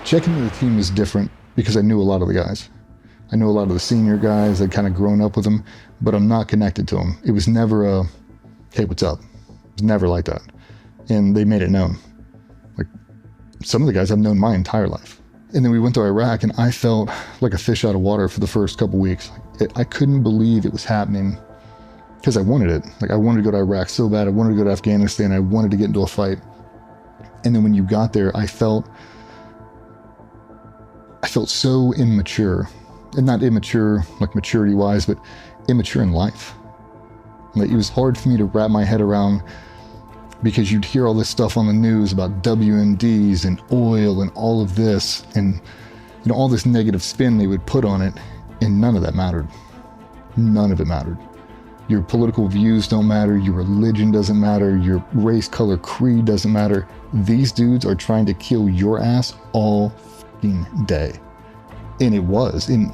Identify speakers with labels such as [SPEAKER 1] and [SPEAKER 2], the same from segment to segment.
[SPEAKER 1] checking into the team was different because I knew a lot of the guys. I knew a lot of the senior guys. I'd kind of grown up with them, but I'm not connected to them. It was never a, hey, what's up? It was never like that. And they made it known. Like, some of the guys I've known my entire life. And then we went to Iraq, and I felt like a fish out of water for the first couple weeks. I couldn't believe it was happening because I wanted it. Like, I wanted to go to Iraq so bad. I wanted to go to Afghanistan. I wanted to get into a fight. And then when you got there, I felt so immature. And not immature, like maturity-wise, but immature in life. Like, it was hard for me to wrap my head around because you'd hear all this stuff on the news about WMDs and oil and all of this and, you know, all this negative spin they would put on it, and none of that mattered. None of it mattered. Your political views don't matter, your religion doesn't matter, your race, color, creed doesn't matter. These dudes are trying to kill your ass all fucking day. And it was. And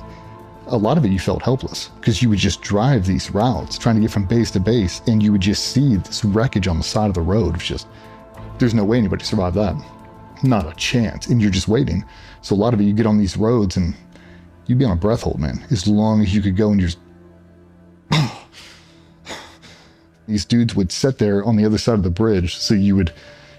[SPEAKER 1] a lot of it you felt helpless because you would just drive these routes trying to get from base to base, and you would just see this wreckage on the side of the road. It's just, there's no way anybody survived that. Not a chance. And you're just waiting. So a lot of it, you get on these roads and you'd be on a breath hold, man, as long as you could go, and you're just these dudes would sit there on the other side of the bridge. So you would,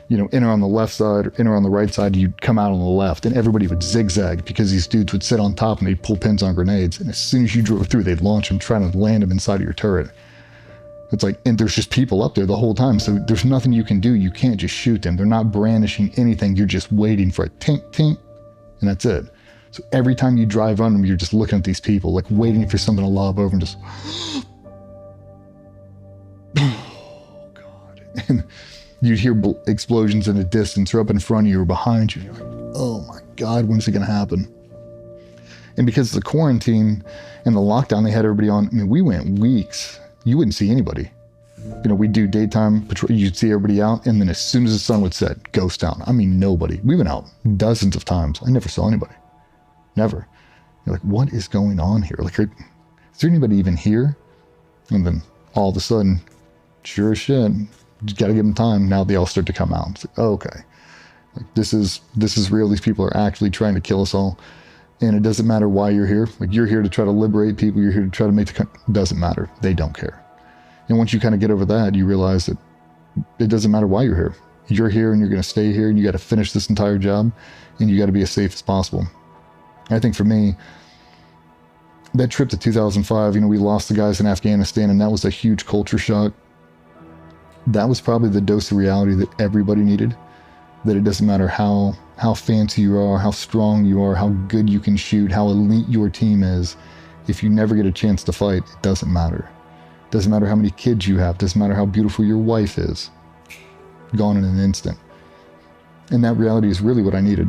[SPEAKER 1] you know, enter on the left side or enter on the right side, you'd come out on the left, and everybody would zigzag because these dudes would sit on top and they'd pull pins on grenades. And as soon as you drove through, they'd launch them, trying to land them inside of your turret. It's like, and there's just people up there the whole time. So there's nothing you can do. You can't just shoot them. They're not brandishing anything. You're just waiting for a tink, tink, and that's it. So every time you drive on them, you're just looking at these people, like waiting for something to lob over and just, oh God. And you'd hear explosions in the distance or up in front of you or behind you. And you're like, oh my God, when's it gonna happen? And because of the quarantine and the lockdown, they had everybody on. I mean, we went weeks. You wouldn't see anybody. You know, we'd do daytime patrol, you'd see everybody out, and then as soon as the sun would set, ghost town. I mean, nobody. We went out dozens of times. I never saw anybody. Never. You're like, what is going on here? Like, is there anybody even here? And then all of a sudden, sure as shit, you gotta give them time. Now they all start to come out. It's like, oh, okay. Like, this is real. These people are actually trying to kill us all. And it doesn't matter why you're here. Like, you're here to try to liberate people. You're here to try to make the country. Doesn't matter. They don't care. And once you kind of get over that, you realize that it doesn't matter why you're here. You're here and you're going to stay here, and you got to finish this entire job, and you got to be as safe as possible. I think for me, that trip to 2005, you know, we lost the guys in Afghanistan, and that was a huge culture shock. That was probably the dose of reality that everybody needed. That it doesn't matter how fancy you are, how strong you are, how good you can shoot, how elite your team is. If you never get a chance to fight, it doesn't matter. It doesn't matter how many kids you have. It doesn't matter how beautiful your wife is. Gone in an instant. And that reality is really what I needed.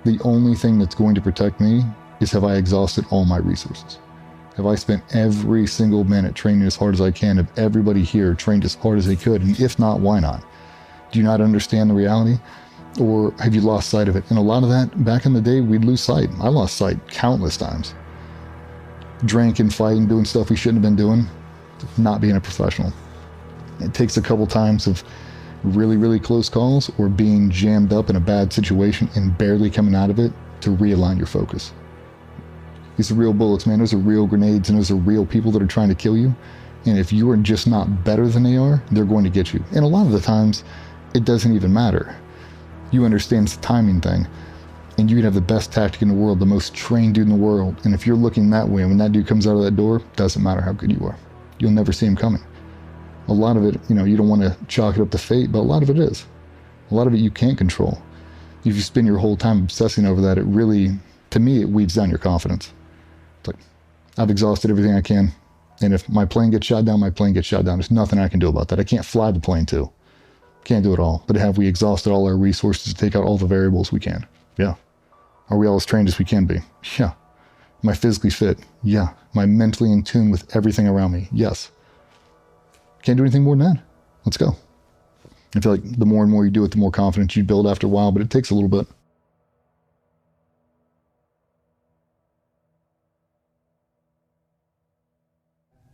[SPEAKER 1] The only thing that's going to protect me is, have I exhausted all my resources? Have I spent every single minute training as hard as I can? Have everybody here trained as hard as they could? And if not, why not? Do you not understand the reality? Or have you lost sight of it? And a lot of that, back in the day, we'd lose sight. I lost sight countless times. Drinking, fighting, doing stuff we shouldn't have been doing. Not being a professional. It takes a couple times of really, really close calls or being jammed up in a bad situation and barely coming out of it to realign your focus. These are real bullets, man. Those are real grenades, and those are real people that are trying to kill you. And if you are just not better than they are, they're going to get you. And a lot of the times, it doesn't even matter. You understand it's a timing thing. And you can have the best tactic in the world, the most trained dude in the world. And if you're looking that way, when that dude comes out of that door, doesn't matter how good you are. You'll never see him coming. A lot of it, you know, you don't want to chalk it up to fate, but a lot of it is. A lot of it you can't control. If you spend your whole time obsessing over that, it really, to me, it weeds down your confidence. It's like, I've exhausted everything I can. And if my plane gets shot down, my plane gets shot down. There's nothing I can do about that. I can't fly the plane too. Can't do it all. But have we exhausted all our resources to take out all the variables we can? Yeah. Are we all as trained as we can be? Yeah. Am I physically fit? Yeah. Am I mentally in tune with everything around me? Yes. Can't do anything more than that. Let's go. I feel like the more and more you do it, the more confidence you build after a while, but it takes a little bit.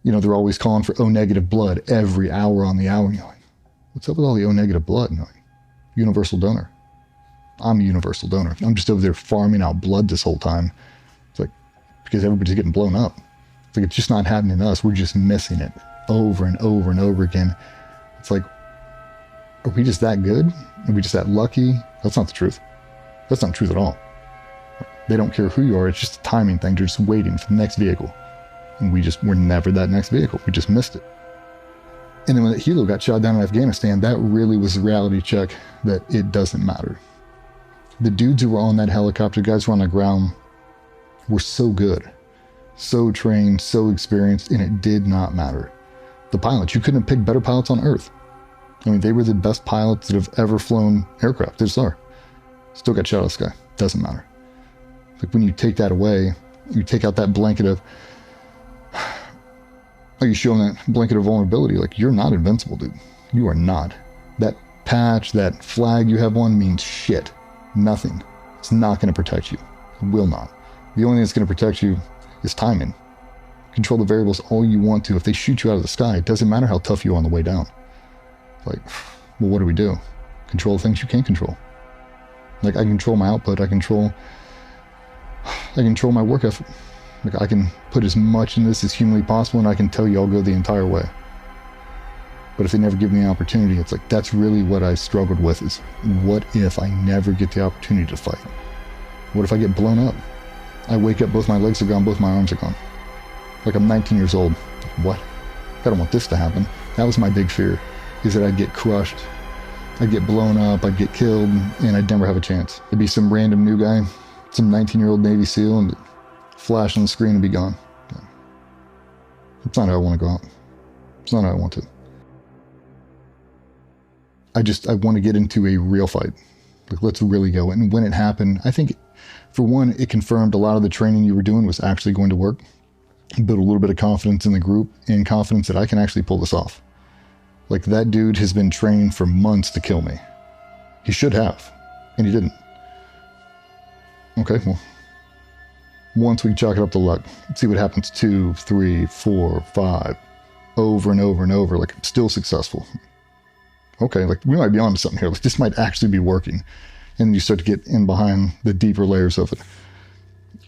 [SPEAKER 1] You know, they're always calling for O-negative blood every hour on the hour. And you're like, what's up with all the O-negative blood? And you're like, universal donor. I'm a universal donor. I'm just over there farming out blood this whole time. It's like, because everybody's getting blown up. It's like, it's just not happening to us. We're just missing it over and over and over again. It's like, are we just that good? Are we just that lucky? That's not the truth. That's not the truth at all. They don't care who you are. It's just a timing thing. They're just waiting for the next vehicle. And we're never that next vehicle. We just missed it. And then when that helo got shot down in Afghanistan, that really was a reality check that it doesn't matter. The dudes who were on that helicopter, guys who were on the ground, were so good, so trained, so experienced, and it did not matter. The pilots, you couldn't have picked better pilots on Earth. I mean, they were the best pilots that have ever flown aircraft. They just are. Still got shot out of the sky. Doesn't matter. Like when you take that away, you take out that blanket of, like you show them that blanket of vulnerability, like you're not invincible, dude. You are not. That patch, that flag you have on means shit. Nothing. It's not going to protect you. It will not. The only thing that's going to protect you is timing. Control the variables all you want to. If they shoot you out of the sky, it doesn't matter how tough you are on the way down. Like, well, what do we do? Control the things you can't control. Like, I control my output. I control my work effort. Like, I can put as much in this as humanly possible, and I can tell you I'll go the entire way. But if they never give me the opportunity, it's like, that's really what I struggled with, is what if I never get the opportunity to fight? What if I get blown up? I wake up, both my legs are gone, both my arms are gone. Like, I'm 19 years old. What? I don't want this to happen. That was my big fear, is that I'd get crushed. I'd get blown up, I'd get killed, and I'd never have a chance. It'd be some random new guy, some 19-year-old Navy SEAL, and flash on the screen and be gone. It's not how I want to go out. It's not how I want to. I want to get into a real fight. Like, let's really go. And when it happened, I think, for one, it confirmed a lot of the training you were doing was actually going to work. Built a little bit of confidence in the group, and confidence that I can actually pull this off. Like, that dude has been training for months to kill me. He should have, and he didn't. Okay, well, once we chalk it up to luck, see what happens 2, 3, 4, 5, over and over and over, like, still successful. Okay, like, we might be onto something here. Like, this might actually be working. And then you start to get in behind the deeper layers of it,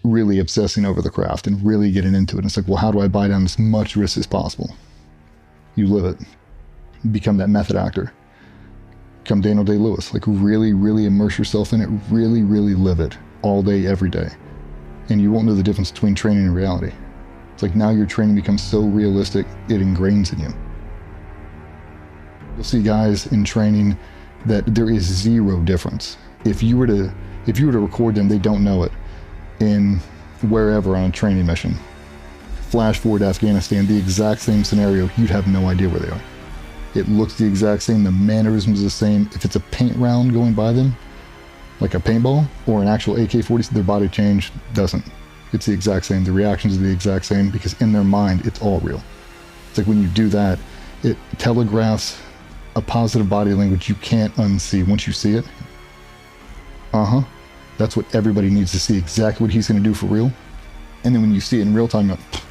[SPEAKER 1] really obsessing over the craft and really getting into it. And it's like, well, how do I buy down as much risk as possible? You live it. Become that method actor. Become Daniel Day-Lewis. Like, really, really immerse yourself in it. Really, really live it all day, every day. And you won't know the difference between training and reality. It's like, now your training becomes so realistic, it ingrains in you. You'll see guys in training that there is zero difference. If you were to record them, they don't know it. In wherever on a training mission, flash forward to Afghanistan, the exact same scenario, you'd have no idea where they are. It looks the exact same, the mannerisms are the same. If it's a paint round going by them, like a paintball, or an actual AK-47, their body change doesn't. It's the exact same. The reactions are the exact same, because in their mind, it's all real. It's like when you do that, it telegraphs a positive body language you can't unsee. Once you see it, that's what everybody needs to see, exactly what he's going to do for real. And then when you see it in real time, you're like,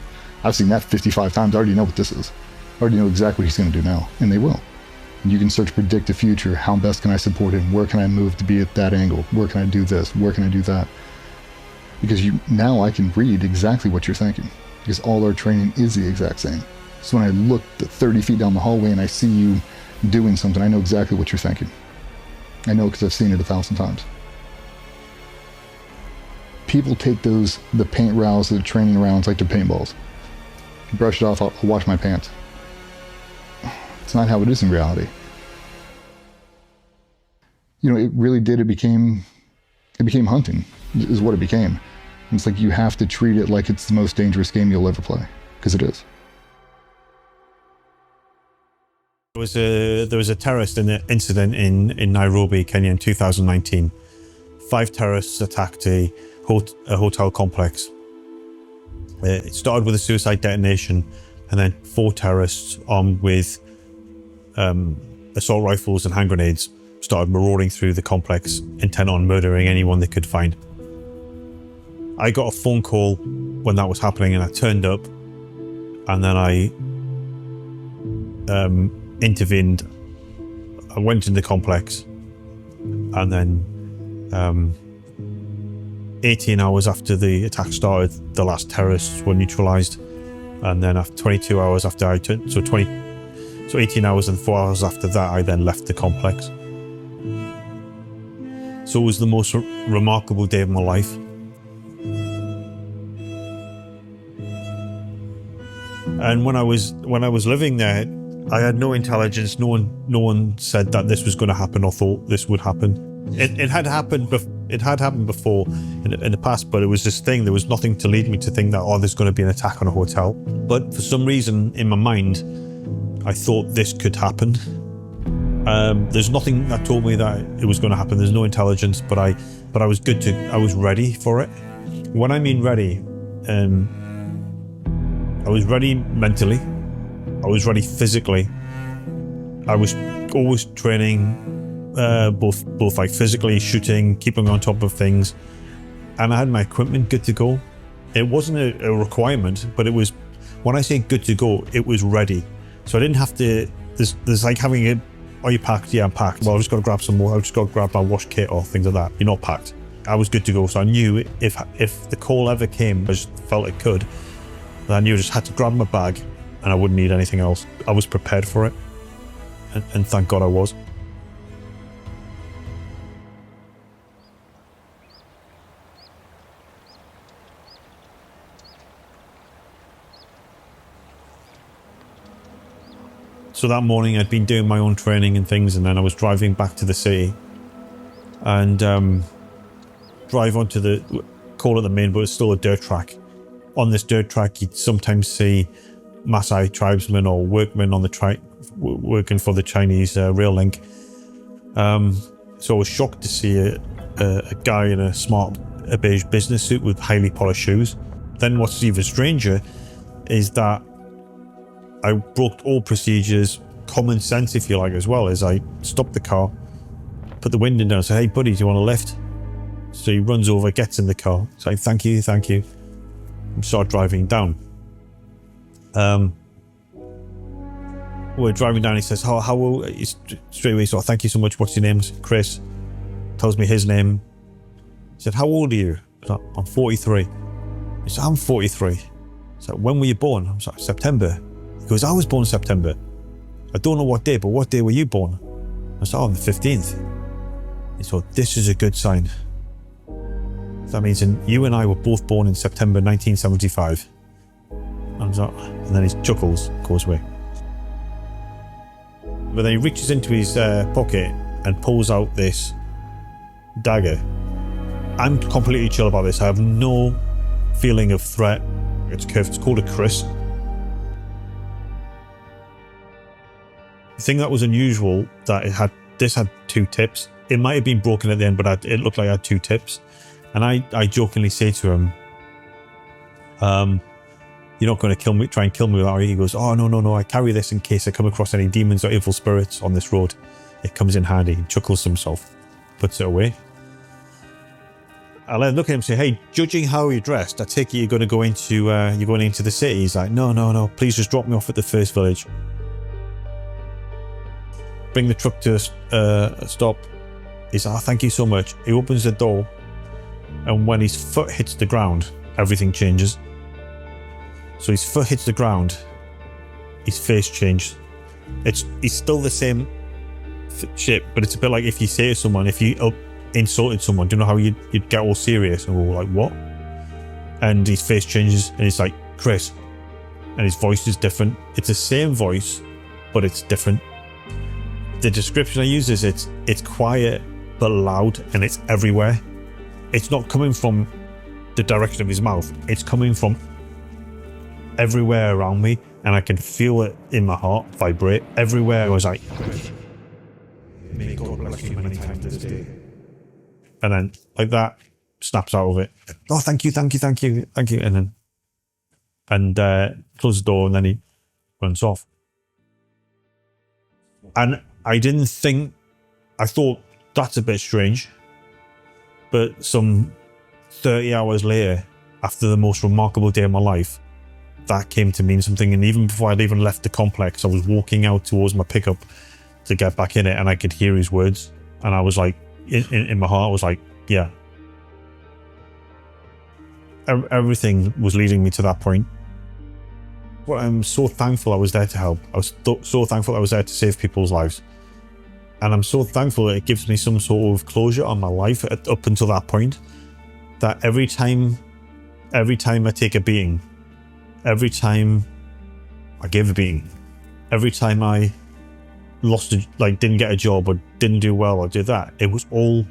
[SPEAKER 1] I've seen that 55 times. I already know what this is. I already know exactly what he's going to do now. And they will. And you can start to predict the future. How best can I support him? Where can I move to be at that angle? Where can I do this? Where can I do that? Because now I can read exactly what you're thinking, because all our training is the exact same. So when I look 30 feet down the hallway and I see you doing something, I know exactly what you're thinking. I know because I've seen it 1,000 times. People take the paint rounds, the training rounds, like they're paintballs. Brush it off, I'll wash my pants. It's not how it is in reality. You know, it really did. It became hunting, is what it became. And it's like, you have to treat it like it's the most dangerous game you'll ever play, because it is.
[SPEAKER 2] There was a terrorist incident in Nairobi, Kenya in 2019. 5 terrorists attacked a hotel complex. It started with a suicide detonation, and then 4 terrorists armed with assault rifles and hand grenades started marauding through the complex, intent on murdering anyone they could find. I got a phone call when that was happening, and I turned up, and then I intervened. I went into the complex, and then 18 hours after the attack started, the last terrorists were neutralized. And then after 22 hours after I took, so 18 hours and 4 hours after that, I then left the complex. So it was the most remarkable day of my life. And when I was living there, I had no intelligence. No one said that this was going to happen or thought this would happen. It had happened. It had happened before in the past, but it was this thing. There was nothing to lead me to think that, oh, there's going to be an attack on a hotel. But for some reason in my mind, I thought this could happen. There's nothing that told me that it was going to happen. There's no intelligence, but I was I was ready for it. When I mean ready, I was ready mentally. I was ready physically. I was always training, both like physically, shooting, keeping on top of things, and I had my equipment good to go. It wasn't a requirement, but it was. When I say good to go, it was ready. So I didn't have to. There's like having it. Are you packed? Yeah, I'm packed. Well, I've just got to grab some more. I've just got to grab my wash kit or things like that. You're not packed. I was good to go. So I knew if the call ever came, I just felt it could. I knew I just had to grab my bag, and I wouldn't need anything else. I was prepared for it, and thank God I was. So that morning I'd been doing my own training and things, and then I was driving back to the city and drive onto call it the main, but it's still a dirt track. On this dirt track you'd sometimes see Maasai tribesmen or workmen on the track working for the Chinese rail link. So I was shocked to see a guy in a smart beige business suit with highly polished shoes. Then what's even stranger is that I broke all procedures, common sense if you like as well, as I stopped the car, put the window down and said, hey buddy, do you want a lift? So he runs over, gets in the car, saying thank you, and start driving down. We're driving down, he says, how old, straight away, so thank you so much, what's your name? Chris. Tells me his name. He said, how old are you? I said, I'm 43. He said, I'm 43. So when were you born? I was like, September. He goes, I was born in September. I don't know what day, but what day were you born? I said, oh, on the 15th. He said, this is a good sign. That means you and I were both born in September 1975. And then he chuckles, goes away. But then he reaches into his pocket and pulls out this dagger. I'm completely chill about this. I have no feeling of threat. It's curved. It's called a Chris. The thing that was unusual that this had two tips. It might have been broken at the end, but it looked like it had two tips. And I jokingly say to him, you're not going to try and kill me with that, are you? He goes, oh, no, I carry this in case I come across any demons or evil spirits on this road. It comes in handy. He chuckles to himself, puts it away. I let him look at him and say, hey, judging how you're dressed, I take it you're going into the city. He's like, no, please just drop me off at the first village. Bring the truck to a stop. He's like, oh, thank you so much. He opens the door, and when his foot hits the ground, everything changes. So his foot hits the ground, his face changed. He's still the same shape, but it's a bit like if you say to someone, if you insulted someone, do you know how you'd get all serious and go like, what? And his face changes, and it's like, Chris. And his voice is different. It's the same voice, but it's different. The description I use is it's quiet but loud, and it's everywhere. It's not coming from the direction of his mouth. It's coming from everywhere around me, and I can feel it in my heart vibrate everywhere. I was like, may God bless you many times this day. And then like that, snaps out of it. Oh, thank you. And then close the door, and then he runs off. And I thought that's a bit strange. But some 30 hours later, after the most remarkable day of my life, that came to mean something. And even before I'd even left the complex, I was walking out towards my pickup to get back in it, and I could hear his words. And I was like, in my heart, I was like, Yeah. Everything was leading me to that point. Well, I'm so thankful I was there to help. I was so thankful I was there to save people's lives. And I'm so thankful that it gives me some sort of closure on my life up until that point. That every time I take a beating, every time I give a beating, every time I didn't get a job or didn't do well or did that, it was all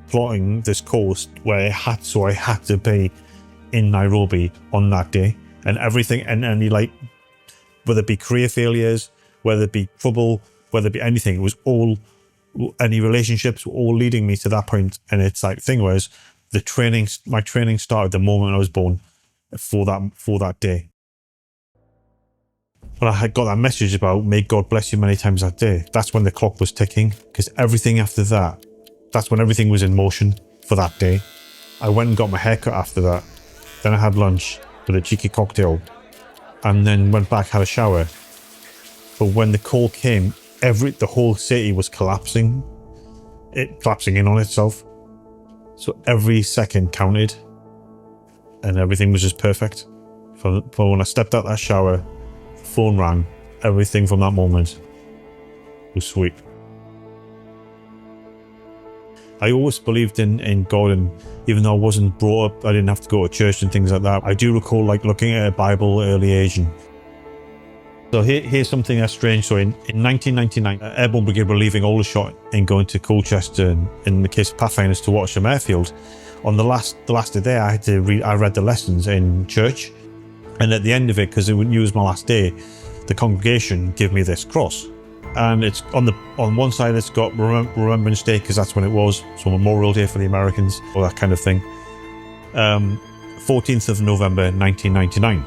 [SPEAKER 2] plotting this course where I had to be in Nairobi on that day. And everything, and whether it be career failures, whether it be trouble, whether it be anything, it was all, any relationships were all leading me to that point. And it's like, the thing was, my training started the moment I was born for that day. When I had got that message about may God bless you many times that day, that's when the clock was ticking, because everything after that, that's when everything was in motion for that day. I went and got my haircut after that. Then I had lunch with a cheeky cocktail, and then went back, had a shower. But when the call came, the whole city was collapsing in on itself. So every second counted, and everything was just perfect. For when I stepped out that shower, the phone rang, everything from that moment was sweet. I always believed in God, and even though I wasn't brought up, I didn't have to go to church and things like that. I do recall looking at a Bible at an early age. And so here's something that's strange. So in 1999, Airborne Brigade were leaving Aldershot and going to Colchester, in the case of Pathfinders, to Watcham Airfield. On the last day there, I read the lessons in church, and at the end of it, because it was my last day, the congregation gave me this cross. And it's on one side it's got Remembrance Day, because that's when it was, so Memorial Day for the Americans, all that kind of thing. 14th of November 1999,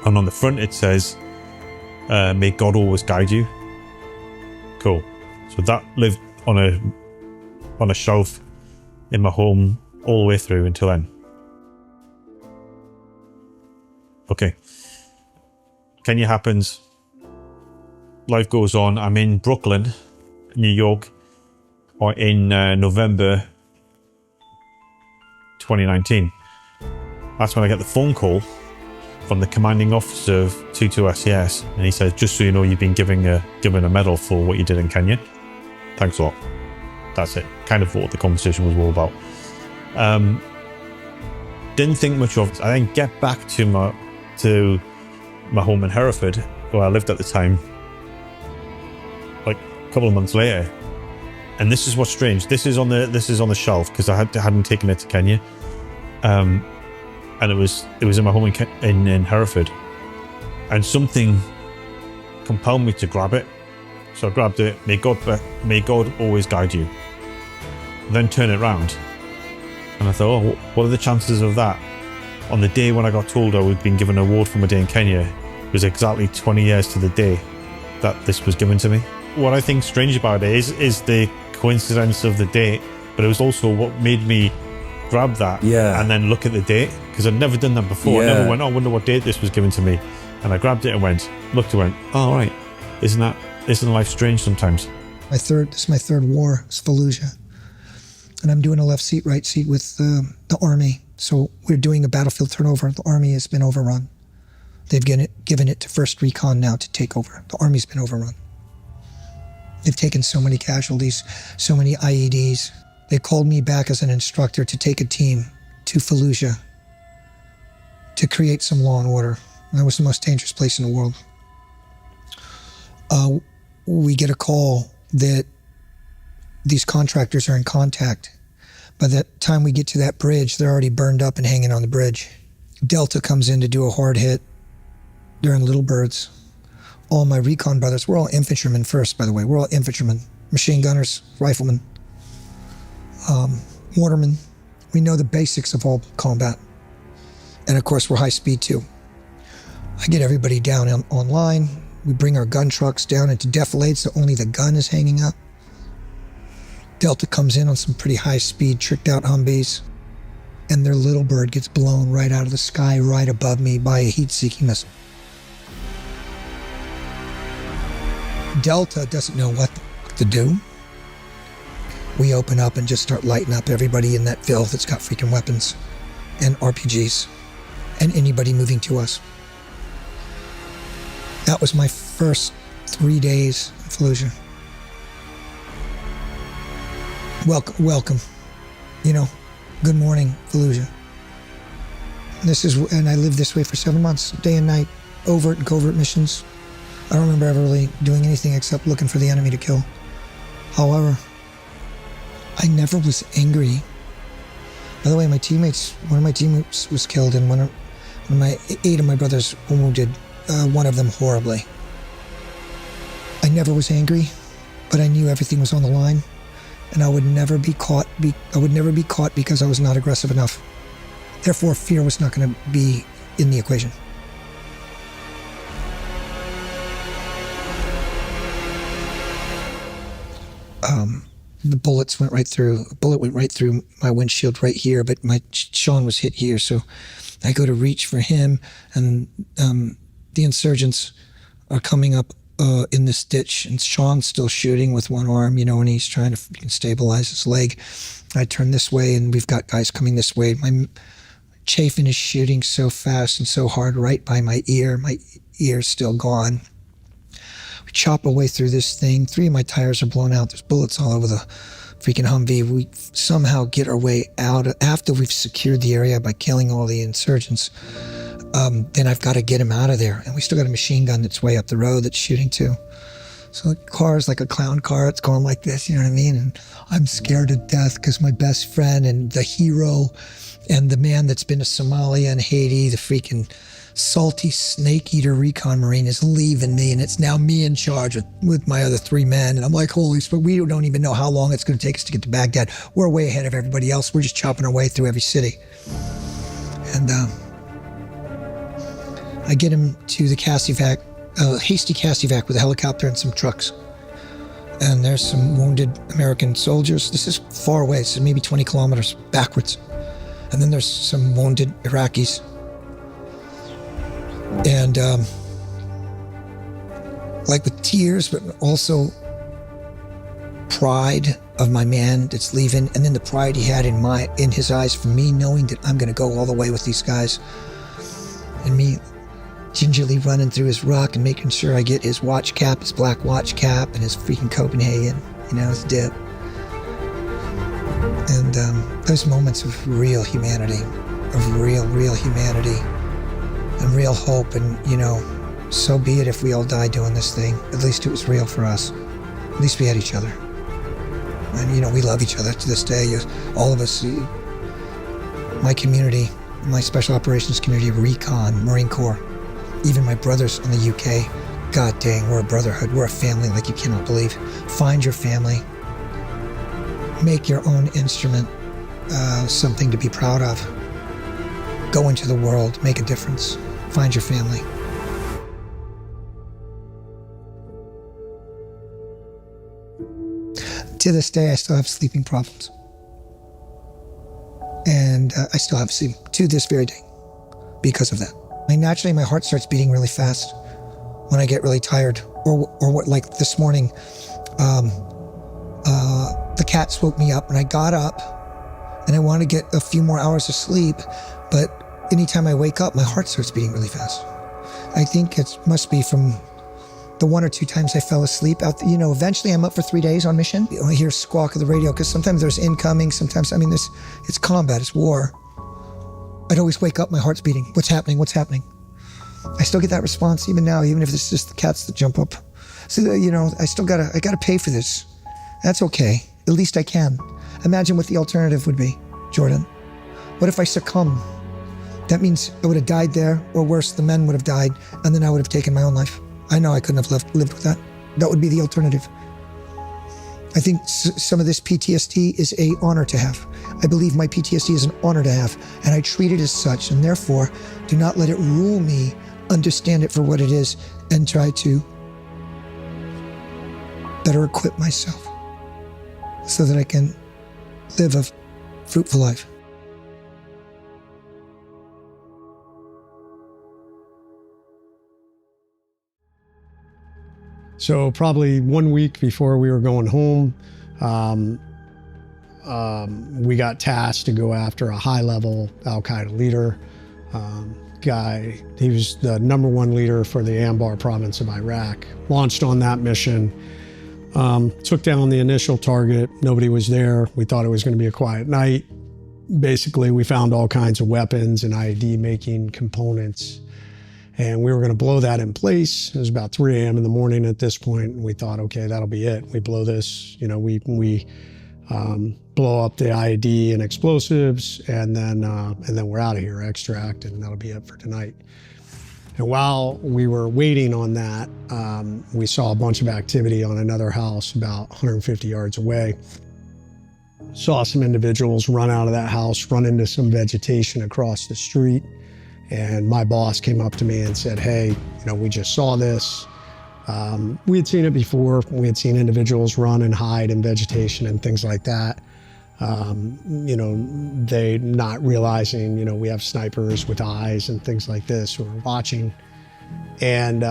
[SPEAKER 2] and on the front it says, may God always guide you. Cool. So that lived on a shelf in my home all the way through until then. Okay, Kenya happens. Life goes on. I'm in Brooklyn, New York, or in November 2019. That's when I get the phone call from the commanding officer of 22 SES, and he said, "Just so you know, you've been given a medal for what you did in Kenya. Thanks a lot." That's it. Kind of what the conversation was all about. Didn't think much of it. I then get back to my home in Hereford, where I lived at the time, like a couple of months later. And this is what's strange. This is on the shelf because I hadn't taken it to Kenya, and it was in my home in Hereford, and something compelled me to grab it. So I grabbed it. May God always guide you. Then turn it around, and I thought, oh, what are the chances of that? On the day when I got told I would been given an award for my day in Kenya, it was exactly 20 years to the day that this was given to me. What I think strange about it is the coincidence of the date, but it was also what made me grab that and then look at the date, because I'd never done that before. I never went, oh, I wonder what date this was given to me. And I grabbed it and looked and went, oh, right, isn't life strange sometimes?
[SPEAKER 3] This is my third war, it's Fallujah. And I'm doing a left seat, right seat with the Army. So we're doing a battlefield turnover. The Army has been overrun. They've given it to 1st Recon now to take over. The Army's been overrun. They've taken so many casualties, so many IEDs. They called me back as an instructor to take a team to Fallujah to create some law and order. That was the most dangerous place in the world. We get a call that these contractors are in contact. By the time we get to that bridge, they're already burned up and hanging on the bridge. Delta comes in to do a hard hit. They're in Little Birds. All my recon brothers, we're all infantrymen first, by the way. We're all infantrymen, machine gunners, riflemen, mortarmen. We know the basics of all combat. And of course, we're high speed too. I get everybody down online. We bring our gun trucks down into defilade so only the gun is hanging up. Delta comes in on some pretty high speed, tricked out Humvees, and their Little Bird gets blown right out of the sky right above me by a heat-seeking missile. Delta doesn't know what to do. we open up and just start lighting up everybody in that ville that's got freaking weapons and RPGs and anybody moving to us. That was my first 3 days in Fallujah. Welcome. You know, good morning, Fallujah. And I lived this way for 7 months, day and night, overt and covert missions. I don't remember ever really doing anything except looking for the enemy to kill. However, I never was angry. By the way, one of my teammates was killed, and eight of my brothers were wounded, one of them horribly. I never was angry, but I knew everything was on the line, and I would never be caught because I was not aggressive enough. Therefore, fear was not going to be in the equation. The bullet went right through my windshield right here, but Sean was hit here, so I go to reach for him, and the insurgents are coming up in this ditch, and Sean's still shooting with one arm, and he's trying to stabilize his leg. I turn this way, and we've got guys coming this way. My Chafin is shooting so fast and so hard right by my ear. My ear's still gone. We chop our way through this thing. 3 of my tires are blown out. There's bullets all over the freaking Humvee. We somehow get our way out after we've secured the area by killing all the insurgents. Then I've got to get him out of there. And we still got a machine gun that's way up the road that's shooting too. So the car is like a clown car. It's going like this, you know what I mean? And I'm scared to death because my best friend and the hero and the man that's been to Somalia and Haiti, the freaking salty snake eater recon marine, is leaving me, and it's now me in charge with my other 3 men. And I'm like, holy smokes, we don't even know how long it's going to take us to get to Baghdad. We're way ahead of everybody else. We're just chopping our way through every city. And I get him to the Cassivac, hasty Cassivac with a helicopter and some trucks. And there's some wounded American soldiers. This is far away. This is maybe 20 kilometers backwards. And then there's some wounded Iraqis. And like with tears, but also pride of my man that's leaving, and then the pride he had in his eyes for me, knowing that I'm going to go all the way with these guys, and me gingerly running through his ruck and making sure I get his watch cap, his black watch cap, and his freaking Copenhagen, his dip. And those moments of real humanity, of real humanity, and real hope, and so be it if we all die doing this thing. At least it was real for us. At least we had each other. And we love each other to this day. All of us, my community, my special operations community, Recon, Marine Corps, even my brothers in the UK, god dang, we're a brotherhood. We're a family like you cannot believe. Find your family. Make your own instrument something to be proud of. Go into the world, make a difference. Find your family. To this day, I still have sleeping problems. And I still have sleep to this very day because of that. Naturally, my heart starts beating really fast when I get really tired. Or what, like this morning, the cats woke me up, and I got up, and I want to get a few more hours of sleep, but anytime I wake up, my heart starts beating really fast. I think it must be from the 1 or 2 times I fell asleep eventually I'm up for 3 days on mission. I hear squawk of the radio, because sometimes there's incoming, sometimes, it's combat, it's war. I'd always wake up, my heart's beating. What's happening? I still get that response even now, even if it's just the cats that jump up. So, I gotta pay for this. That's okay. At least I can. Imagine what the alternative would be, Jordan. What if I succumb? That means I would have died there, or worse, the men would have died, and then I would have taken my own life. I know I couldn't have lived with that. That would be the alternative. I think some of this PTSD is an honor to have. I believe my PTSD is an honor to have, and I treat it as such, and therefore, do not let it rule me. Understand it for what it is, and try to better equip myself so that I can live a fruitful life.
[SPEAKER 4] So probably 1 week before we were going home, we got tasked to go after a high-level Al-Qaeda leader. Guy, he was the #1 leader for the Anbar province of Iraq. Launched on that mission, took down the initial target. Nobody was there. We thought it was going to be a quiet night. Basically, we found all kinds of weapons and IED making components, and we were going to blow that in place. It was about 3 a.m. in the morning at this point, and we thought, okay, that'll be it. We blow this, we blow up the IED and explosives, and then we're out of here, extract, and that'll be it for tonight. And while we were waiting on that, we saw a bunch of activity on another house about 150 yards away. Saw some individuals run out of that house, run into some vegetation across the street. And my boss came up to me and said, hey, we just saw this. We had seen it before. We had seen individuals run and hide in vegetation and things like that. They not realizing, we have snipers with eyes and things like this who are watching. And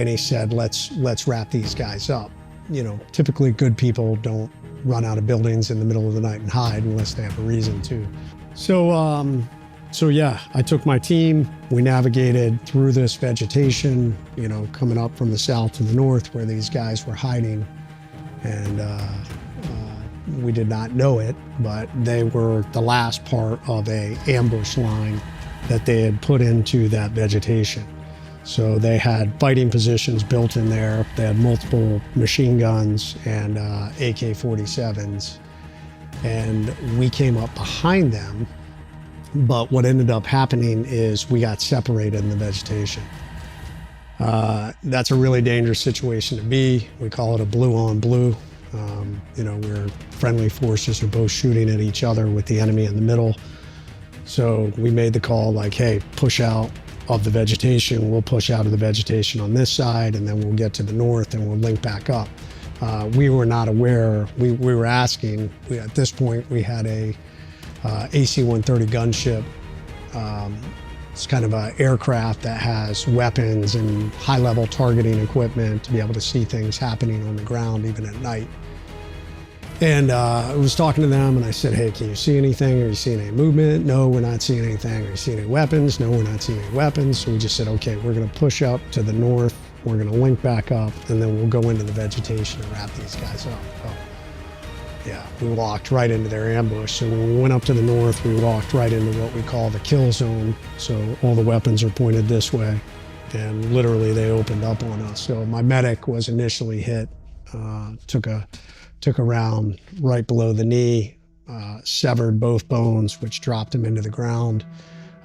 [SPEAKER 4] he said, let's wrap these guys up. Typically good people don't run out of buildings in the middle of the night and hide unless they have a reason to. So yeah, I took my team. We navigated through this vegetation, coming up from the south to the north where these guys were hiding. And we did not know it, but they were the last part of a ambush line that they had put into that vegetation. So they had fighting positions built in there. They had multiple machine guns and AK-47s. And we came up behind them. But what ended up happening is we got separated in the vegetation. That's a really dangerous situation to be. We call it a blue on blue. Where friendly forces are both shooting at each other with the enemy in the middle. So we made the call like, hey, push out of the vegetation. We'll push out of the vegetation on this side, and then we'll get to the north and we'll link back up. We were not aware. We were asking. At this point, we had a AC-130 gunship. It's kind of an aircraft that has weapons and high-level targeting equipment to be able to see things happening on the ground even at night. And I was talking to them and I said, hey, can you see anything? Are you seeing any movement? No, we're not seeing anything. Are you seeing any weapons? No, we're not seeing any weapons. So we just said, okay, we're going to push up to the north. We're going to link back up, and then we'll go into the vegetation and wrap these guys up. Oh. Yeah, we walked right into their ambush. So when we went up to the north, we walked right into what we call the kill zone. So all the weapons are pointed this way, and literally they opened up on us. So my medic was initially hit, took a round right below the knee, severed both bones, which dropped him into the ground.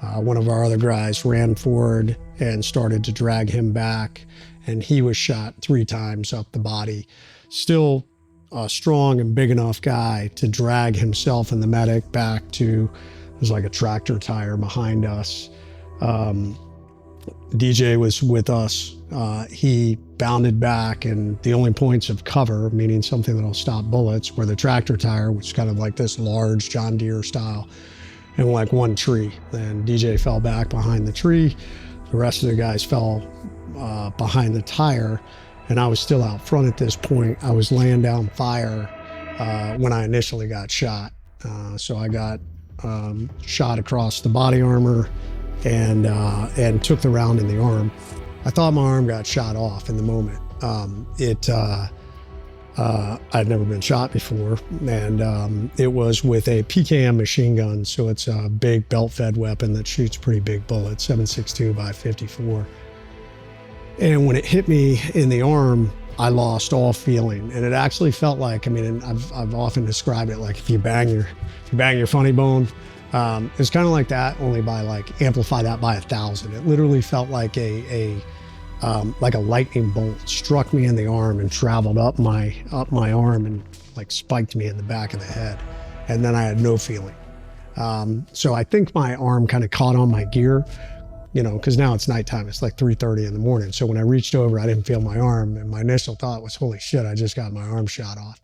[SPEAKER 4] One of our other guys ran forward and started to drag him back, and he was shot 3 times up the body. Still a strong and big enough guy to drag himself and the medic back to, it was like a tractor tire behind us. DJ was with us. He bounded back, and the only points of cover, meaning something that'll stop bullets, were the tractor tire, which is kind of like this large John Deere style, and like one tree. And DJ fell back behind the tree. The rest of the guys fell behind the tire, and I was still out front at this point. I was laying down fire when I initially got shot. So I got shot across the body armor and took the round in the arm. I thought my arm got shot off in the moment. I'd never been shot before, and it was with a PKM machine gun. So it's a big belt-fed weapon that shoots pretty big bullets, 7.62 by 54. And when it hit me in the arm, I lost all feeling, and it actually felt like, I've often described it like if you bang your funny bone. It's kind of like that, only by like amplify that by 1,000. It literally felt like a lightning bolt struck me in the arm and traveled up my arm and like spiked me in the back of the head, and then I had no feeling. So I think my arm kind of caught on my gear, because now it's nighttime. It's like 3:30 in the morning. So when I reached over, I didn't feel my arm, and my initial thought was, "Holy shit! I just got my arm shot off."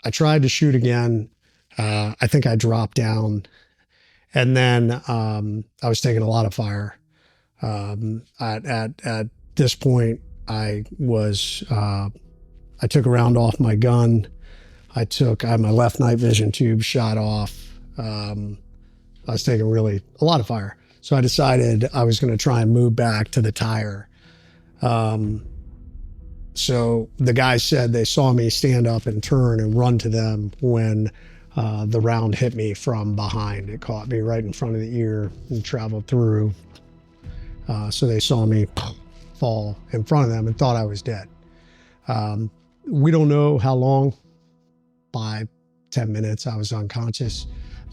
[SPEAKER 4] I tried to shoot again. I think I dropped down, and then I was taking a lot of fire. At this point, I took a round off my gun. I had my left night vision tube shot off. I was taking a lot of fire. So I decided I was going to try and move back to the tire. So the guys said they saw me stand up and turn and run to them when the round hit me from behind. It caught me right in front of the ear and traveled through. So they saw me fall in front of them and thought I was dead. We don't know how long, 5, 10 minutes, I was unconscious.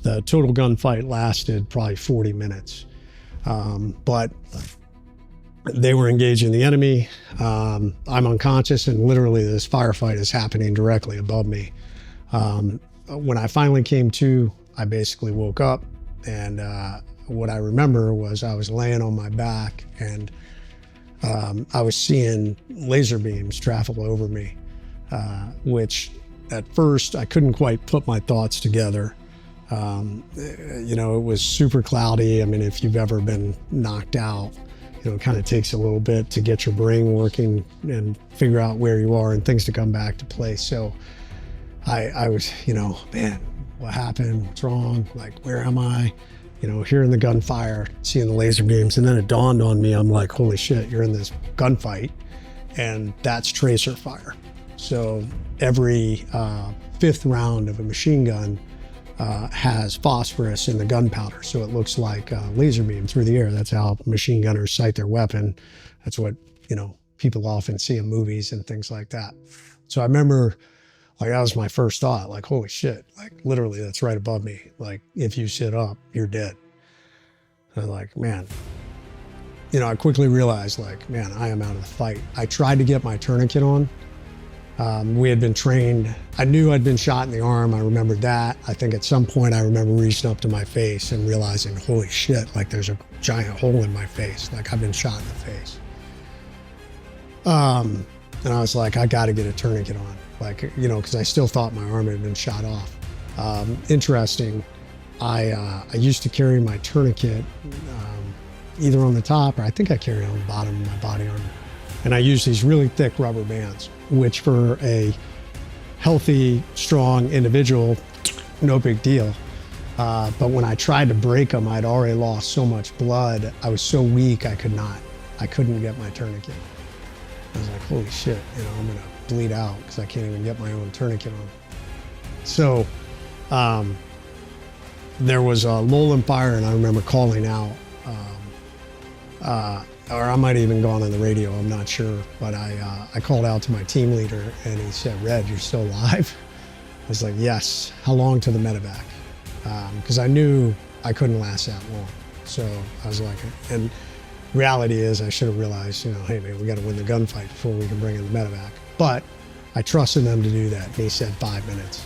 [SPEAKER 4] The total gunfight lasted probably 40 minutes. But they were engaging the enemy. I'm unconscious, and literally this firefight is happening directly above me. When I finally came to, I basically woke up, and what I remember was I was laying on my back, and I was seeing laser beams travel over me, which at first I couldn't quite put my thoughts together. You know, it was super cloudy. I mean, if you've ever been knocked out, you know, it kind of takes a little bit to get your brain working and figure out where you are and things to come back to place. So I was, you know, man, what happened? What's wrong? Like, where am I? You know, hearing the gunfire, seeing the laser beams. And then it dawned on me, I'm like, holy shit, you're in this gunfight, and that's tracer fire. So every 5th round of a machine gun has phosphorus in the gunpowder, so it looks like a laser beam through the air. That's how machine gunners sight their weapon. That's what, you know, people often see in movies and things like that. So I remember, like, that was my first thought, like, holy shit, like, literally that's right above me. Like, if you sit up, you're dead. I was like, man, you know, I quickly realized, like, man, I am out of the fight. I tried to get my tourniquet on. We had been trained. I knew I'd been shot in the arm. I remembered that. I think at some point I remember reaching up to my face and realizing, holy shit, like, there's a giant hole in my face. Like, I've been shot in the face. And I was like, I got to get a tourniquet on. Like, you know, because I still thought my arm had been shot off. Interesting, I used to carry my tourniquet either on the top, or I think I carry it on the bottom of my body armor. And I use these really thick rubber bands, which for a healthy, strong individual, no big deal. But when I tried to break them, I'd already lost so much blood. I was so weak, I couldn't get my tourniquet. I was like, holy shit, you know, I'm gonna bleed out because I can't even get my own tourniquet on. So there was a lull in fire, and I remember calling out, or I might have even gone on the radio, I'm not sure, but I called out to my team leader, and he said, Red, you're still alive? I was like, yes. How long to the medevac? Because I knew I couldn't last that long. So I was like, and reality is I should have realized, you know, hey man, we got to win the gunfight before we can bring in the medevac. But I trusted them to do that. And he said 5 minutes.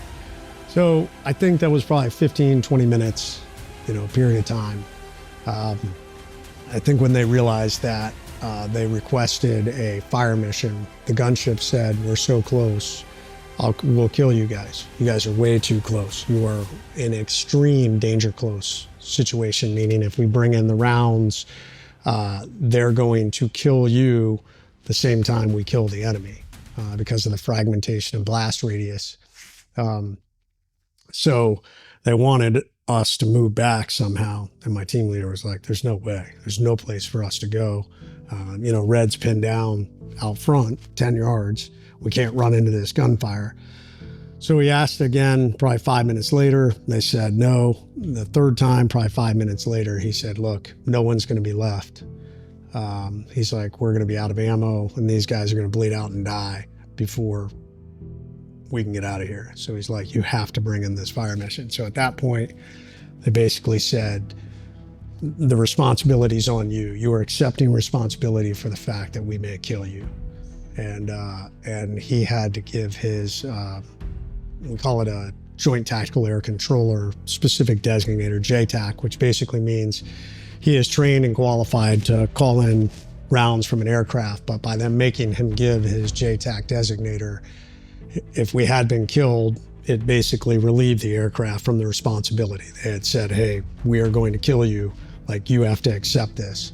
[SPEAKER 4] So I think that was probably 15, 20 minutes, you know, period of time. I think when they realized that, they requested a fire mission. The gunship said, we're so close, we'll kill you guys. You guys are way too close. You are in extreme danger close situation, meaning if we bring in the rounds, they're going to kill you the same time we kill the enemy because of the fragmentation and blast radius. So they wanted us to move back somehow. And my team leader was like, there's no way. There's no place for us to go. You know, Red's pinned down out front, 10 yards. We can't run into this gunfire. So we asked again, probably 5 minutes later. They said no. The third time, probably 5 minutes later, he said, look, no one's going to be left. He's like, we're going to be out of ammo, and these guys are going to bleed out and die before we can get out of here. So he's like, you have to bring in this fire mission. So at that point, they basically said, the responsibility's on you. You are accepting responsibility for the fact that we may kill you. And he had to give his, we call it a Joint Tactical Air Controller Specific Designator, JTAC, which basically means he is trained and qualified to call in rounds from an aircraft, but by them making him give his JTAC designator, if we had been killed, it basically relieved the aircraft from the responsibility. They had said, hey, we are going to kill you. Like, you have to accept this.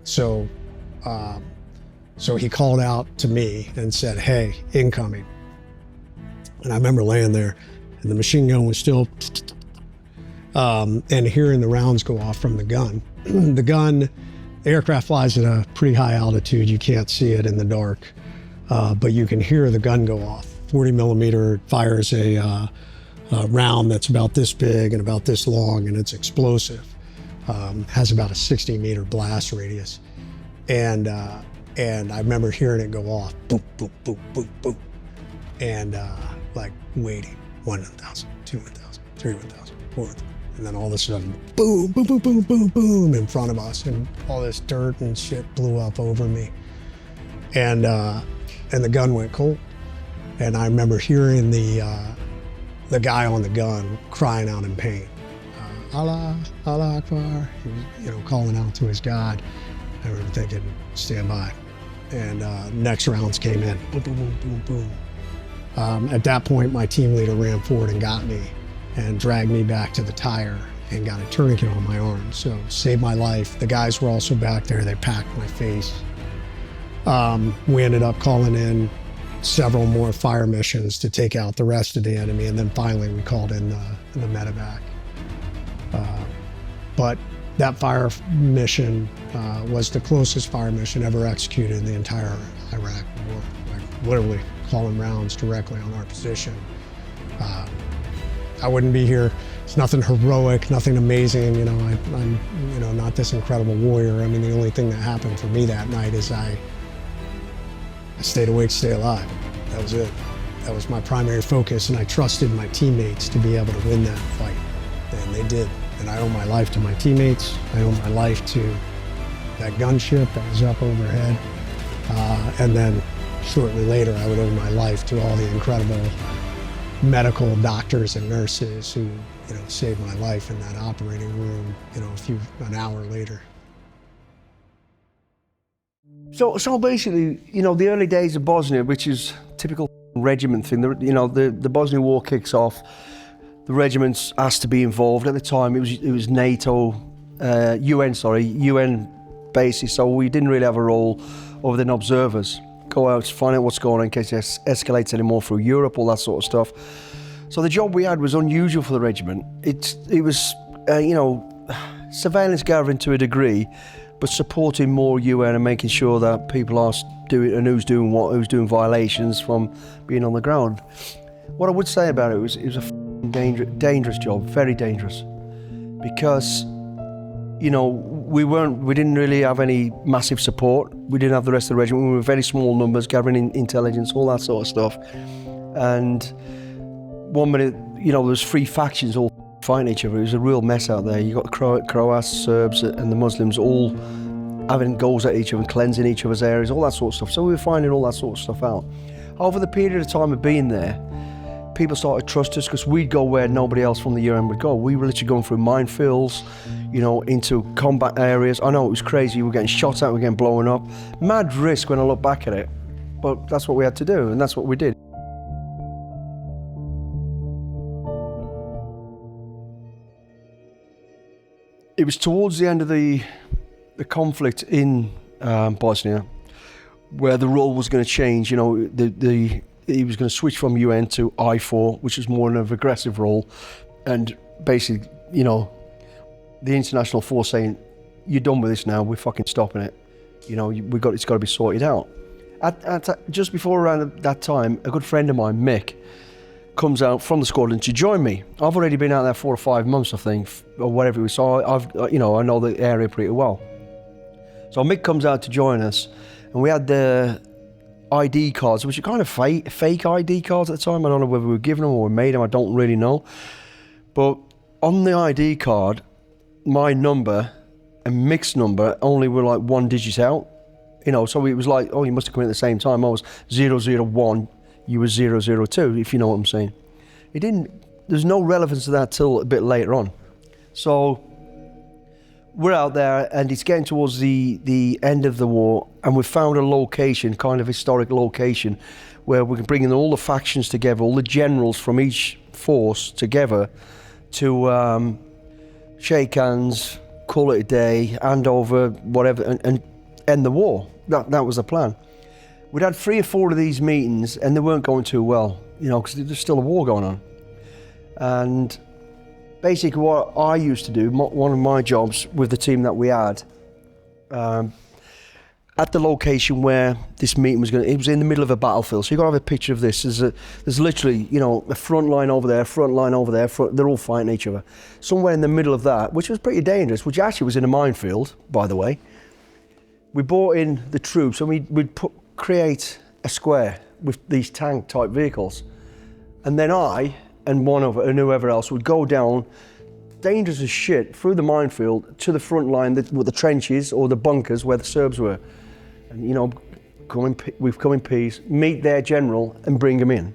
[SPEAKER 4] So he called out to me and said, hey, incoming. And I remember laying there and the machine gun was still, and hearing the rounds go off from the gun. The aircraft flies at a pretty high altitude. You can't see it in the dark, but you can hear the gun go off. 40 millimeter fires a round that's about this big and about this long, and it's explosive. Has about a 60-meter blast radius. And I remember hearing it go off, boop, boop, boop, boop, boop. And like waiting, 1,000, 2,000, 3,000, 4,000. And then all of a sudden, boom, boom, boom, boom, boom, boom, in front of us. And all this dirt and shit blew up over me. And the gun went cold. And I remember hearing the guy on the gun crying out in pain. Allah, Allah Akbar, he was, calling out to his God. I remember thinking, stand by. And next rounds came in, boom, boom, boom, boom, boom. At that point, my team leader ran forward and got me and dragged me back to the tire and got a tourniquet on my arm. So saved my life. The guys were also back there. They packed my face. We ended up calling in several more fire missions to take out the rest of the enemy. And then finally we called in the medevac. But that fire mission was the closest fire mission ever executed in the entire Iraq war. Like literally calling rounds directly on our position. I wouldn't be here. It's nothing heroic, nothing amazing. I'm not this incredible warrior. I mean, the only thing that happened for me that night is I stayed awake, stay alive. That was it. That was my primary focus, and I trusted my teammates to be able to win that fight, and they did. And I owe my life to my teammates. I owe my life to that gunship that was up overhead. And then shortly later, I would owe my life to all the incredible medical doctors and nurses who, saved my life in that operating room, an hour later.
[SPEAKER 5] So basically, the early days of Bosnia, which is typical regiment thing, the Bosnia War kicks off. The regiments asked to be involved. At the time, it was NATO, UN bases, so we didn't really have a role other than observers. Go out to find out what's going on in case it escalates anymore through Europe, all that sort of stuff. So the job we had was unusual for the regiment. It was, surveillance gathering to a degree, but supporting more UN and making sure that people are doing, and who's doing what, who's doing violations from being on the ground. What I would say about it was a dangerous job, very dangerous, because we didn't really have any massive support. We didn't have the rest of the regiment. We were very small numbers, gathering intelligence, all that sort of stuff. And 1 minute, there was 3 factions all fighting each other. It was a real mess out there. You got Croats, Serbs, and the Muslims all having goals at each other, cleansing each other's areas, all that sort of stuff. So we were finding all that sort of stuff out. Over the period of time of being there, people started to trust us because we'd go where nobody else from the UN would go. We were literally going through minefields, into combat areas. I know it was crazy. We were getting shot at, we were getting blown up. Mad risk when I look back at it, but that's what we had to do, and that's what we did. It was towards the end of the conflict in Bosnia where the role was going to change. He was going to switch from UN to I4, which was more of an aggressive role, and basically, the international force saying, "You're done with this now. We're fucking stopping it. It's got to be sorted out." Just before around that time, a good friend of mine, Mick, comes out from the squadron to join me. I've already been out there 4 or 5 months, I think, or whatever it was. So I know the area pretty well. So Mick comes out to join us, and we had the ID cards, which are kind of fake ID cards at the time. I don't know whether we were given them or we made them. I don't really know. But on the ID card, my number and Mick's number only were like 1 digit out. So it was like, oh, you must have come in at the same time. I was 001. You were 002, if you know what I'm saying. There's no relevance to that till a bit later on. So we're out there and it's getting towards the end of the war, and we've found a location, kind of historic location, where we can bring in all the factions together, all the generals from each force together to shake hands, call it a day, hand over whatever, and end the war. That was the plan. We'd had 3 or 4 of these meetings and they weren't going too well, you know, because there's still a war going on. And basically what I used to do, one of my jobs with the team that we had, at the location where this meeting was it was in the middle of a battlefield. So you've got to have a picture of this. There's literally, you know, a front line over there, front line over there, they're all fighting each other. Somewhere in the middle of that, which was pretty dangerous, which actually was in a minefield, by the way, we brought in the troops and we'd create a square with these tank type vehicles. And then I and whoever else would go down, dangerous as shit, through the minefield to the front line with the trenches or the bunkers where the Serbs were. And, you know, we've come in peace, meet their general and bring them in.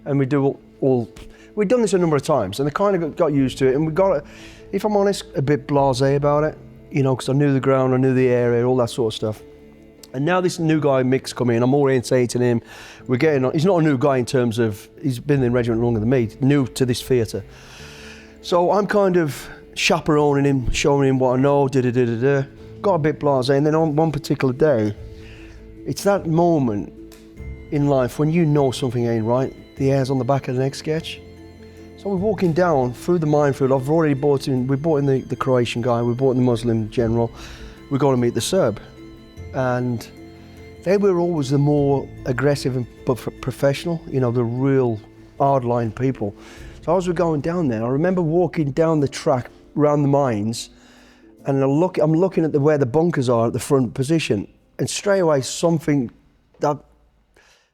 [SPEAKER 5] And we'd done this a number of times and I kind of got used to it. And we got, if I'm honest, a bit blasé about it, you know, because I knew the ground, I knew the area, all that sort of stuff. And now this new guy, Mick's come in, I'm orientating him. We're getting on, he's not a new guy in terms of, he's been in the regiment longer than me, new to this theatre. So I'm kind of chaperoning him, showing him what I know, got a bit blasé. And then on one particular day, it's that moment in life when you know something ain't right, the hair's on the back of the neck sketch. So we're walking down through the minefield. We brought in the Croatian guy, we brought in the Muslim general, we're going to meet the Serb. And they were always the more aggressive but professional, you know, the real hardline people. So as we're going down there, I remember walking down the track around the mines and I'm looking at where the bunkers are at the front position. And straight away, that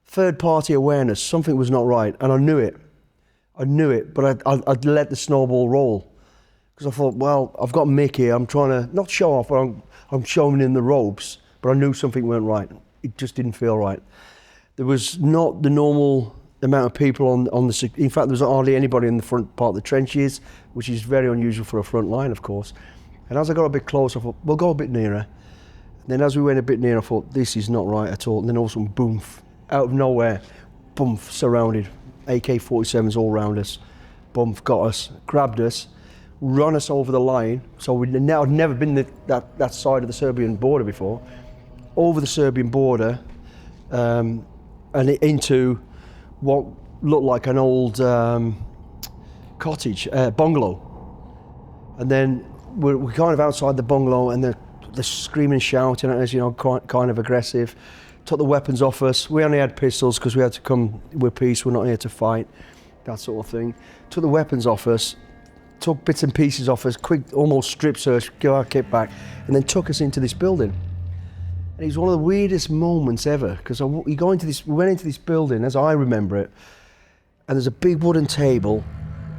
[SPEAKER 5] third-party awareness, something was not right, and I knew it, but I'd let the snowball roll. Because I thought, well, I've got Mick here, I'm trying to, not show off, but I'm showing him the ropes, but I knew something weren't right. It just didn't feel right. There was not the normal amount of people on the, in fact, there was hardly anybody in the front part of the trenches, which is very unusual for a front line, of course. And as I got a bit closer, I thought, we'll go a bit nearer. Then as we went a bit nearer, I thought, this is not right at all. And then all of a sudden, boom, out of nowhere, boom, surrounded. AK-47s all around us. Boom, got us, grabbed us, run us over the line. So I'd never been that side of the Serbian border before. Over the Serbian border and into what looked like an old cottage, bungalow. And then we're kind of outside the bungalow and they're screaming, shouting at us, you know, kind of aggressive. Took the weapons off us. We only had pistols because we had to come with peace. We're not here to fight, that sort of thing. Took the weapons off us, took bits and pieces off us, quick, almost strip search, give our kit back, and then took us into this building. And it was one of the weirdest moments ever because we went into this building, as I remember it, and there's a big wooden table.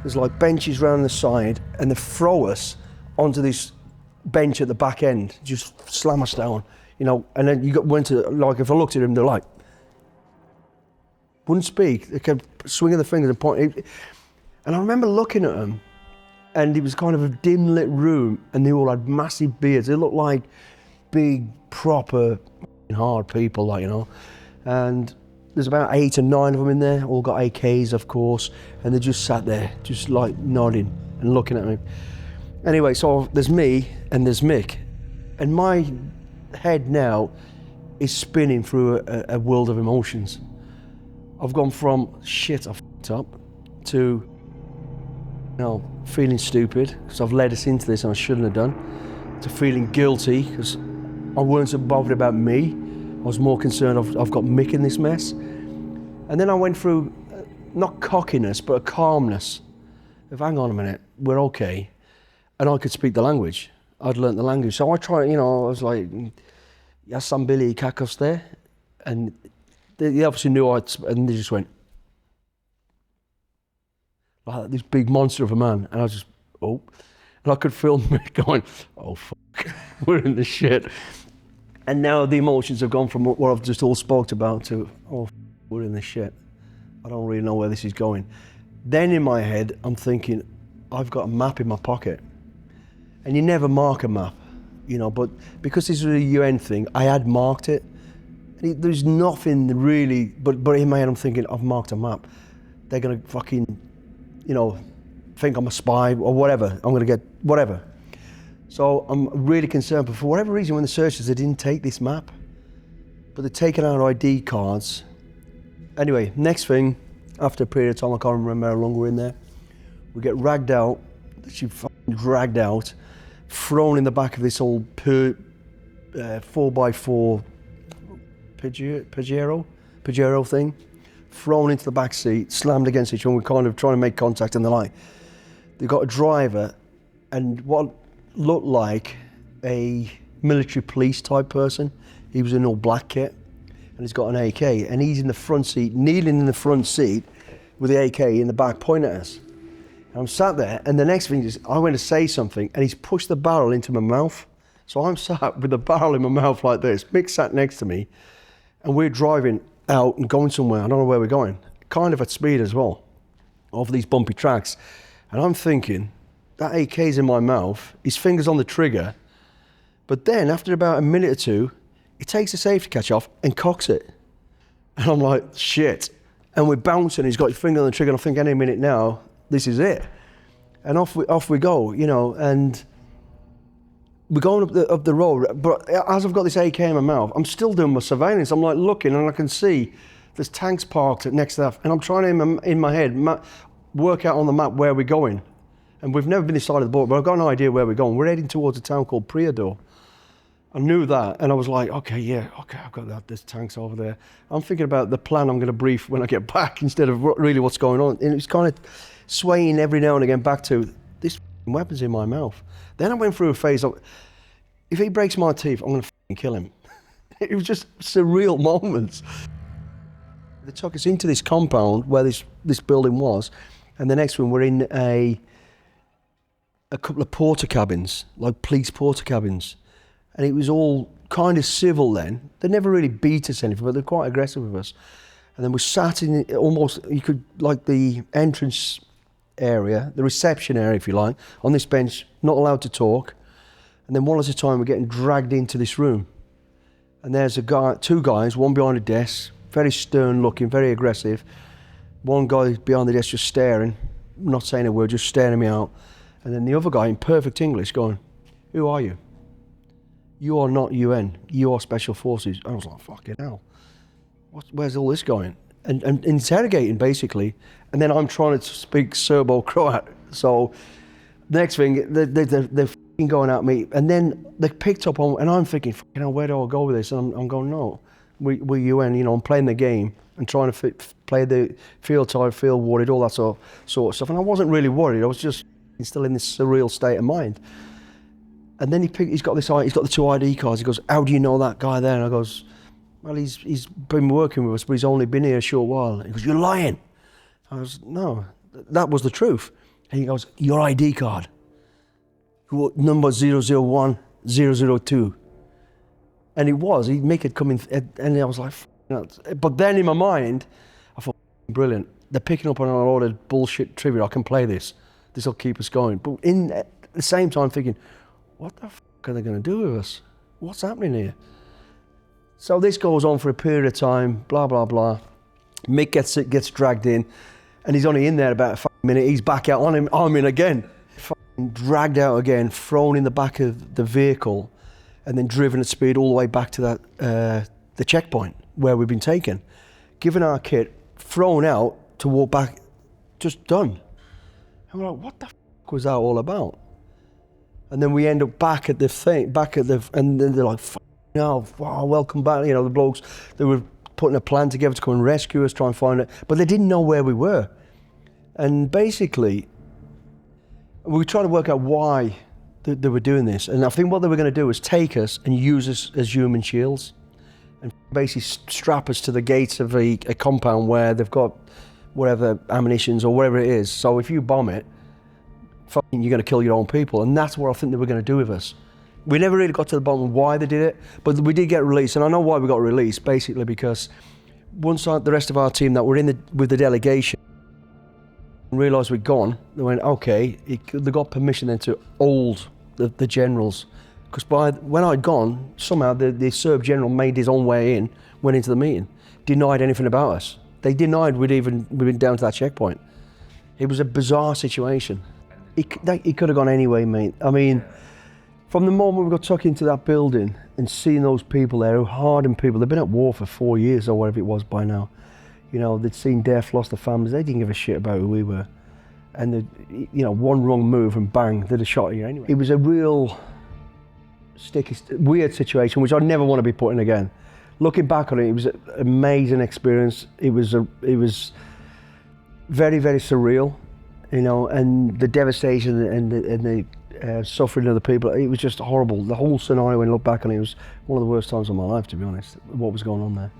[SPEAKER 5] There's like benches round the side, and they throw us onto this bench at the back end, just slam us down, you know. And then went to, like, if I looked at him, they're like, wouldn't speak. They kept swinging their fingers and pointing. And I remember looking at them, and it was kind of a dim lit room, and they all had massive beards. They looked like big, proper, hard people, like, you know. And there's about 8 or 9 of them in there, all got AKs, of course, and they just sat there, just like nodding and looking at me. Anyway, so there's me and there's Mick, and my head now is spinning through a world of emotions. I've gone from shit, I f***ed up, to, you know, feeling stupid because I've led us into this and I shouldn't have done, to feeling guilty because I weren't so bothered about me. I was more concerned I've got Mick in this mess. And then I went through, not cockiness, but a calmness of, hang on a minute, we're okay. And I could speak the language. I'd learnt the language. So I tried, you know, I was like, "Ya sam bili kakos there?" And they obviously knew and they just went, like this big monster of a man. And I was just, oh. And I could feel me going, oh, fuck, we're in the shit. And now the emotions have gone from what I've just all spoke about to, oh, we're in the shit. I don't really know where this is going. Then in my head, I'm thinking, I've got a map in my pocket. And you never mark a map, you know, but because this was a UN thing, I had marked it. There's nothing really, but in my head I'm thinking, I've marked a map. They're gonna fucking, you know, think I'm a spy or whatever. I'm gonna get whatever. So I'm really concerned, but for whatever reason when the searchers, they didn't take this map. but they're taking our ID cards. Anyway, next thing, after a period of time, I can't remember how long we're in there, we get ragged out, literally fucking dragged out, thrown in the back of this old 4x4 Pajero thing, thrown into the back seat, slammed against each other, we're kind of trying to make contact and the like. They've got a driver and what looked like a military police type person. He was in all black kit and he's got an AK and he's in the front seat, kneeling in the front seat with the AK in the back pointing at us. And I'm sat there and the next thing is I went to say something and he's pushed the barrel into my mouth. So I'm sat with the barrel in my mouth like this. Mick sat next to me and we're driving out and going somewhere. I don't know where we're going. Kind of at speed as well, over these bumpy tracks. And I'm thinking, that AK's in my mouth, his finger's on the trigger, but then after about a minute or two, he takes the safety catch off and cocks it. And I'm like, shit. And we're bouncing, he's got his finger on the trigger, and I think any minute now, this is it. And off we go, you know, and we're going up the road, but as I've got this AK in my mouth, I'm still doing my surveillance. I'm like looking and I can see there's tanks parked next to that, and I'm trying to, in my head, work out on the map where we're going. And we've never been this side of the border, but I've got an idea where we're going. We're heading towards a town called Priador. I knew that, and I was like, okay, I've got that, there's tanks over there. I'm thinking about the plan I'm gonna brief when I get back instead of really what's going on. And it's kind of swaying every now and again back to, this weapon's in my mouth. Then I went through a phase of, if he breaks my teeth, I'm gonna kill him. It was just surreal moments. They took us into this compound where this building was, and the next one we're in a couple of porter cabins, like police porter cabins. And it was all kind of civil then. They never really beat us anything, but they're quite aggressive with us. And then we sat in almost, you could, like the entrance area, the reception area if you like, on this bench, not allowed to talk. And then one at a time we're getting dragged into this room. And there's two guys, one behind a desk, very stern looking, very aggressive. One guy behind the desk just staring, not saying a word, just staring me out. And then the other guy in perfect English going, who are you? You are not UN, you are Special Forces. I was like, fucking hell, where's all this going? And interrogating basically. And then I'm trying to speak Serbo-Croat. So next thing, they're going at me. And then they picked up on, and I'm thinking, fucking hell, where do I go with this? And I'm going, no. We're UN, you know, I'm playing the game and trying to play the field tired, field worried, all that sort of stuff. And I wasn't really worried, I was just still in this surreal state of mind. And then he's got the two ID cards. He goes, how do you know that guy there? And I goes, well, he's been working with us, but he's only been here a short while. And he goes, you're lying. I was, no, that was the truth. And he goes, your ID card, number 001 002. And it was, he'd make it come in, and I was like, but then in my mind, I thought, brilliant. They're picking up on a lot of bullshit trivia. I can play this. This will keep us going. But at the same time thinking, what the fuck are they going to do with us? What's happening here? So this goes on for a period of time, blah, blah, blah. Mick gets dragged in, and he's only in there about a minute. He's back out on him. I'm in again. Dragged out again, thrown in the back of the vehicle, and then driven at speed all the way back to that the checkpoint where we've been taken. Given our kit, thrown out to walk back, just done. And we're like, what the fuck was that all about? And then we end up back at the thing, and then they're like, no, wow, welcome back. You know, the blokes, they were putting a plan together to come and rescue us, try and find it, but they didn't know where we were. And basically, we tried to work out why they were doing this. And I think what they were going to do was take us and use us as human shields and basically strap us to the gates of a compound where they've got whatever ammunitions or whatever it is. So if you bomb it, fucking, you're going to kill your own people. And that's what I think they were going to do with us. We never really got to the bottom of why they did it, but we did get released. And I know why we got released, basically because once the rest of our team that were with the delegation realised we'd gone, they went, okay, they got permission then to hold the generals. Because when I'd gone, somehow the Serb general made his own way in, went into the meeting, denied anything about us. They denied we'd been down to that checkpoint. It was a bizarre situation. It could have gone anyway, mate. I mean, From the moment we got tucked into that building and seeing those people there, hardened people, they've been at war for 4 years or whatever it was by now. You know, they'd seen death, lost their families, they didn't give a shit about who we were. And, you know, one wrong move and bang, they'd have shot you anyway. It was a real sticky, weird situation, which I never want to be put in again. Looking back on it, it was an amazing experience. It was very, very surreal, you know, and the devastation and the suffering of the people, it was just horrible. The whole scenario, when I look back on it, was one of the worst times of my life, to be honest, what was going on there.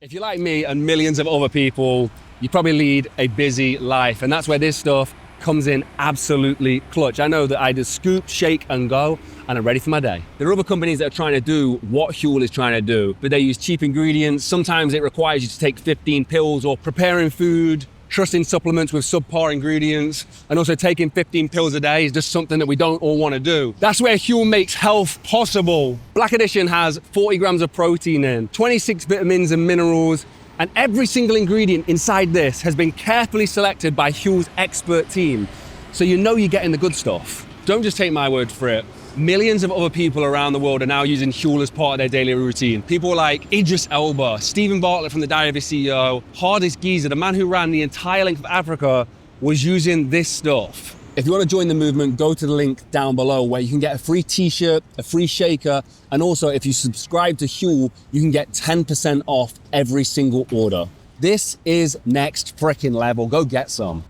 [SPEAKER 6] If you're like me and millions of other people, you probably lead a busy life, and that's where this stuff comes in absolutely clutch. I know that I just scoop, shake and go, and I'm ready for my day. There are other companies that are trying to do what Huel is trying to do, but they use cheap ingredients. Sometimes it requires you to take 15 pills, or preparing food, trusting supplements with subpar ingredients, and also taking 15 pills a day is just something that we don't all want to do. That's where Huel makes health possible. Black Edition has 40 grams of protein in, 26 vitamins and minerals, and every single ingredient inside this has been carefully selected by Huel's expert team. So you know you're getting the good stuff. Don't just take my word for it. Millions of other people around the world are now using Huel as part of their daily routine. People like Idris Elba, Stephen Bartlett from the Diary of a CEO, Hardest Geezer, the man who ran the entire length of Africa, was using this stuff. If you want to join the movement, go to the link down below where you can get a free t-shirt, a free shaker, and also if you subscribe to Huel, you can get 10% off every single order. This is next freaking level. Go get some.